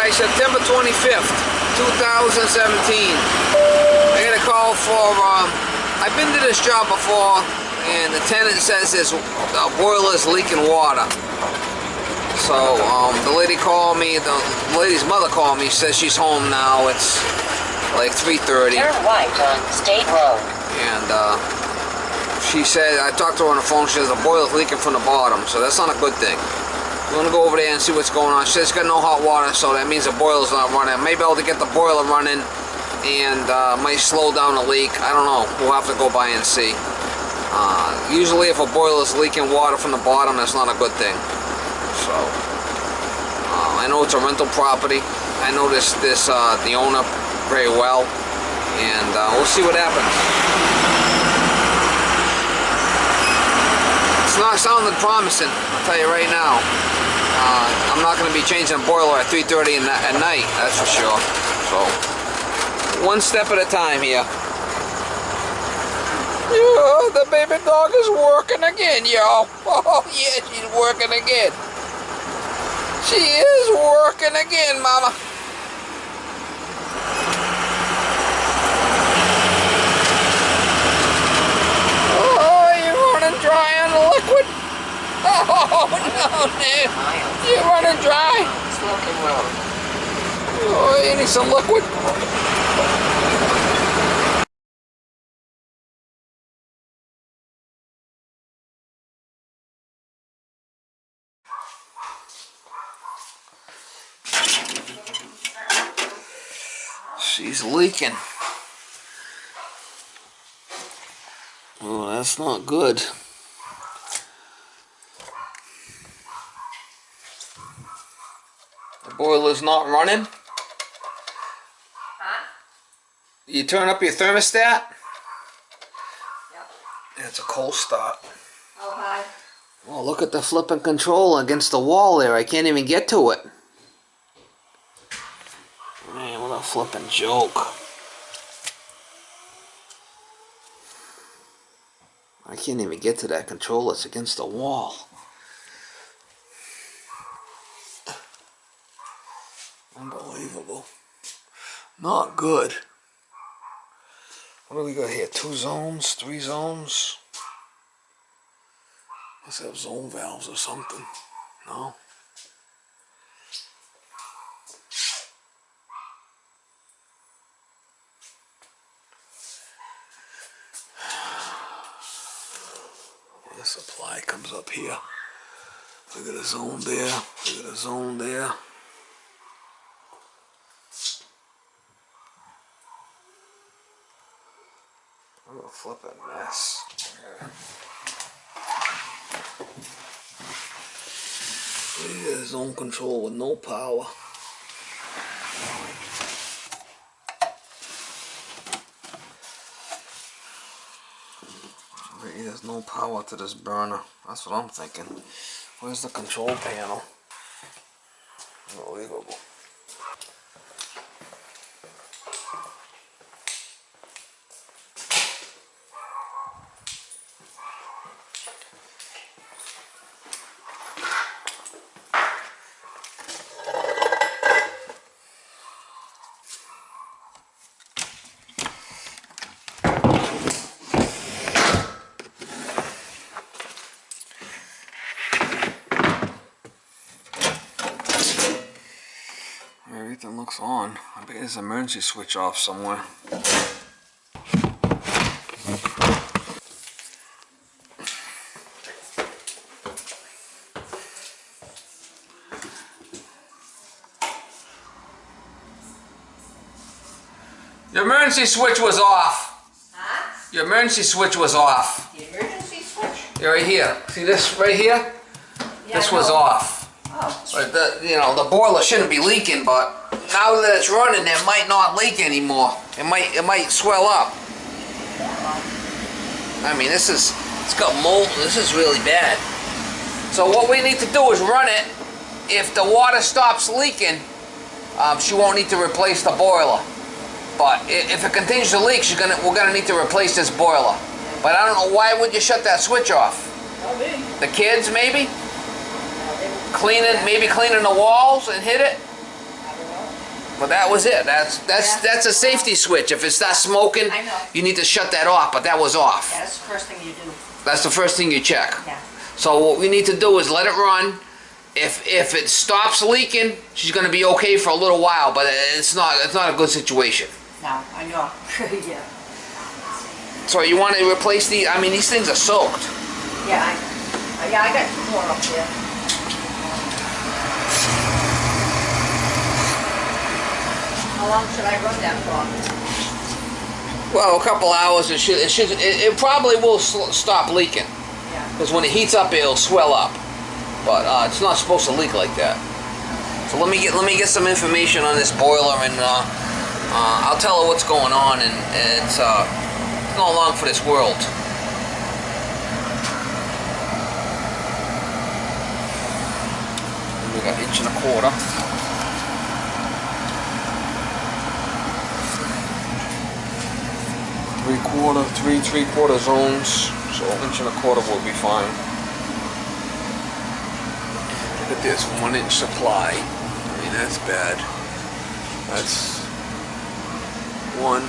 Alright, September 25th, 2017. I got a call for, I've been to this job before, and the tenant says this boiler's leaking water. So, the lady called me, the lady's mother called me, says she's home now. It's like 3:30. Turn right on State Road. And, she said, I talked to her on the phone, she says the boiler's leaking from the bottom, so that's not a good thing. We're going to go over there and see what's going on. She says it's got no hot water, so that means the boiler's not running. I may be able to get the boiler running and might slow down the leak. I don't know. We'll have to go by and see. Usually if a boiler's leaking water from the bottom, that's not a good thing. So, I know it's a rental property. I know the owner very well, and we'll see what happens. It's not sounding promising, I'll tell you right now. I'm not going to be changing a boiler at 3:30 at night, that's for sure. So, one step at a time here. Yeah, the baby dog is working again, y'all. Oh, yeah, she's working again. She is working again, Mama. Oh, you're running dry on the liquid? Oh, no, dude. You're running dry? Oh, you need some liquid? She's leaking. Oh, that's not good. The boiler's not running. Huh? You turn up your thermostat? Yep. Yeah, it's a cold start. Oh, hi. Oh, look at the flipping control against the wall there. I can't even get to it. Man, what a flipping joke. I can't even get to that control. It's against the wall. Unbelievable. Not good. What do we got here? 2 zones? 3 zones? Must have zone valves or something. No? The supply comes up here. Look at a zone there. Look at a zone there. What a flipping mess. Yeah, zone control with no power. Maybe there's no power to this burner. That's what I'm thinking. Where's the control panel? Unbelievable. Everything looks on. I bet there's an emergency switch off somewhere. Your emergency switch was off. Huh? Your emergency switch was off. The emergency switch? You're right here. See this right here? Yeah, this was off. Oh. But the boiler shouldn't be leaking, but now that it's running, it might not leak anymore. It might swell up. I mean, it's got mold. This is really bad. So what we need to do is run it. If the water stops leaking, she won't need to replace the boiler. But if it continues to leak, we're gonna need to replace this boiler. But I don't know, why would you shut that switch off? The kids, maybe? Maybe cleaning the walls and hit it? But that was it. That's a safety switch. If it starts smoking, I know. you need to shut that off. But that was off. Yeah, that's the first thing you do. That's the first thing you check. Yeah. So what we need to do is let it run. If it stops leaking, she's going to be okay for a little while. But it's not a good situation. No, I know. Yeah. So you want to replace these? I mean, these things are soaked. Yeah, I got 2 more up there. How long should I run that for? Well, a couple hours. It probably will stop leaking. Yeah. Because when it heats up, it'll swell up. But it's not supposed to leak like that. So let me get some information on this boiler, and I'll tell her what's going on. And it's not long for this world. We got 1.25 inches. Three-quarter zones, so 1.25 inches will be fine. Look at this, 1 inch supply. I mean, that's bad. That's 1,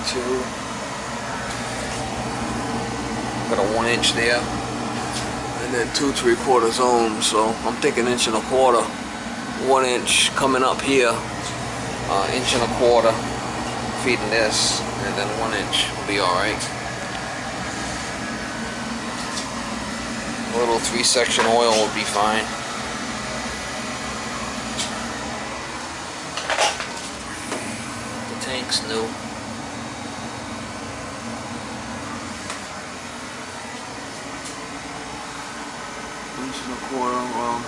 2. Got a 1 inch there, and then 2 3/4 zones. So I'm thinking 1.25 inches, 1 inch coming up here, 1.25 inches. Feeding this, and then 1 inch will be alright. A little 3-section oil will be fine. The tank's new. Inch and a quarter, well,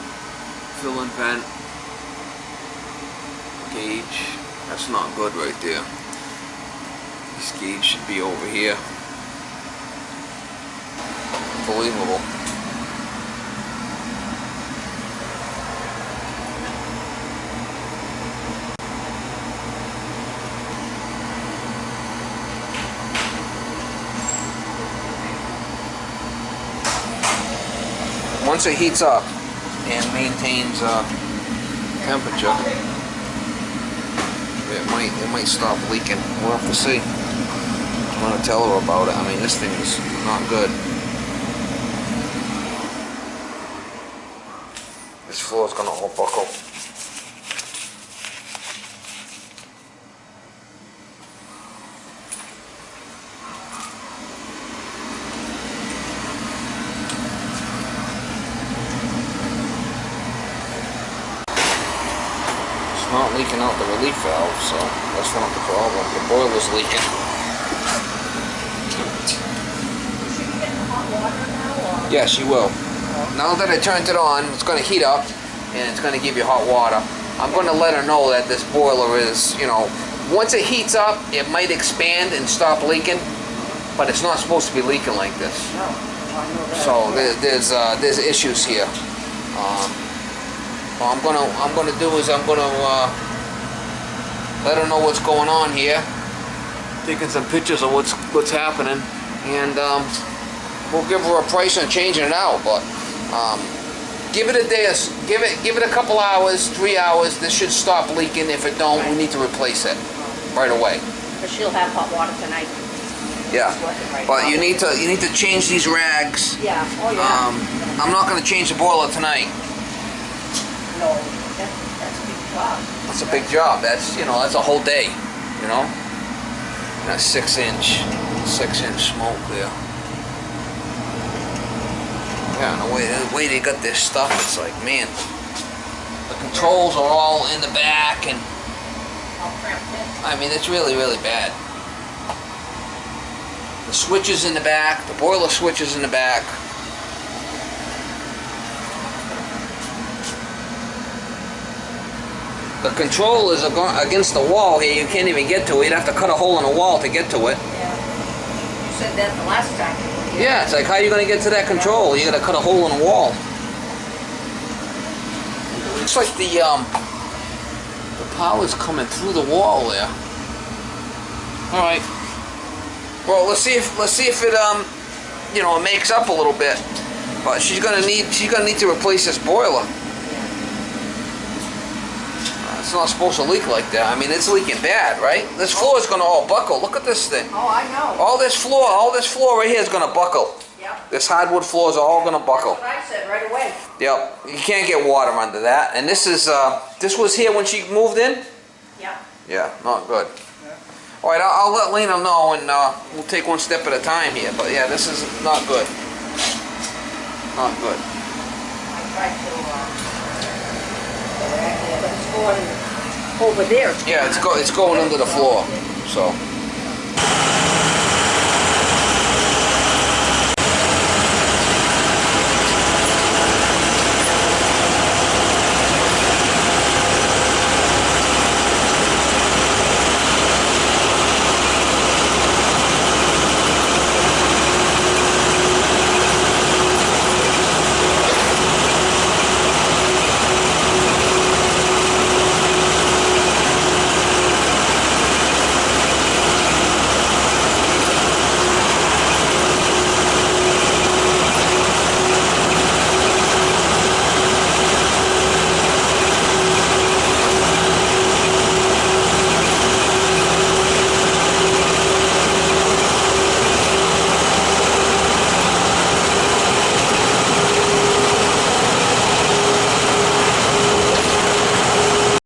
fill and vent. Gauge, that's not good right there. This gauge should be over here. Unbelievable. Once it heats up and maintains temperature, it might stop leaking. We'll have to see. I'm gonna tell her about it. I mean, this thing is not good. This floor's gonna all buckle. It's not leaking out the relief valve, so that's not the problem. The boiler's leaking. Yes, she will. Now that I turned it on, it's going to heat up and it's going to give you hot water. I'm going to let her know that this boiler is, you know, once it heats up, it might expand and stop leaking, but it's not supposed to be leaking like this. So there's issues here. What I'm gonna do is I'm gonna let her know what's going on here. Taking some pictures of what's happening, and we'll give her a price on changing it out. But give it a day, give it a couple hours, 3 hours. This should stop leaking. If it don't, we need to replace it right away. But she'll have hot water tonight. Yeah, but you need to change these rags. Yeah. Oh yeah. I'm not gonna change the boiler tonight. No, that's a big job. That's a big job. That's, you know, that's a whole day. You know, that's 6 inch smoke there. Yeah, and the way they got this stuff, it's like, man, the controls are all in the back, and I mean, it's really, really bad. The switches in the back, the boiler switches in the back. The control is against the wall here. You can't even get to it. You'd have to cut a hole in the wall to get to it. Yeah. You said that the last time. Yeah, it's like, how are you going to get to that control? You got to cut a hole in the wall. Looks like the power's coming through the wall there. All right. Well, let's see if it you know, it makes up a little bit. But she's gonna need to replace this boiler. It's not supposed to leak like that. I mean, it's leaking bad, right? This floor is gonna all buckle. Look at this thing. Oh, I know. All this floor right here is gonna buckle. Yep. This hardwood floors are all gonna buckle. That's what I said right away. Yep. You can't get water under that. And this is this was here when she moved in. Yep. Yeah, not good. All right, I'll let Lena know, and we'll take one step at a time here. But yeah, this is not good. Not good. I tried to, actually, it's going over there. Yeah, it's going under the floor. So.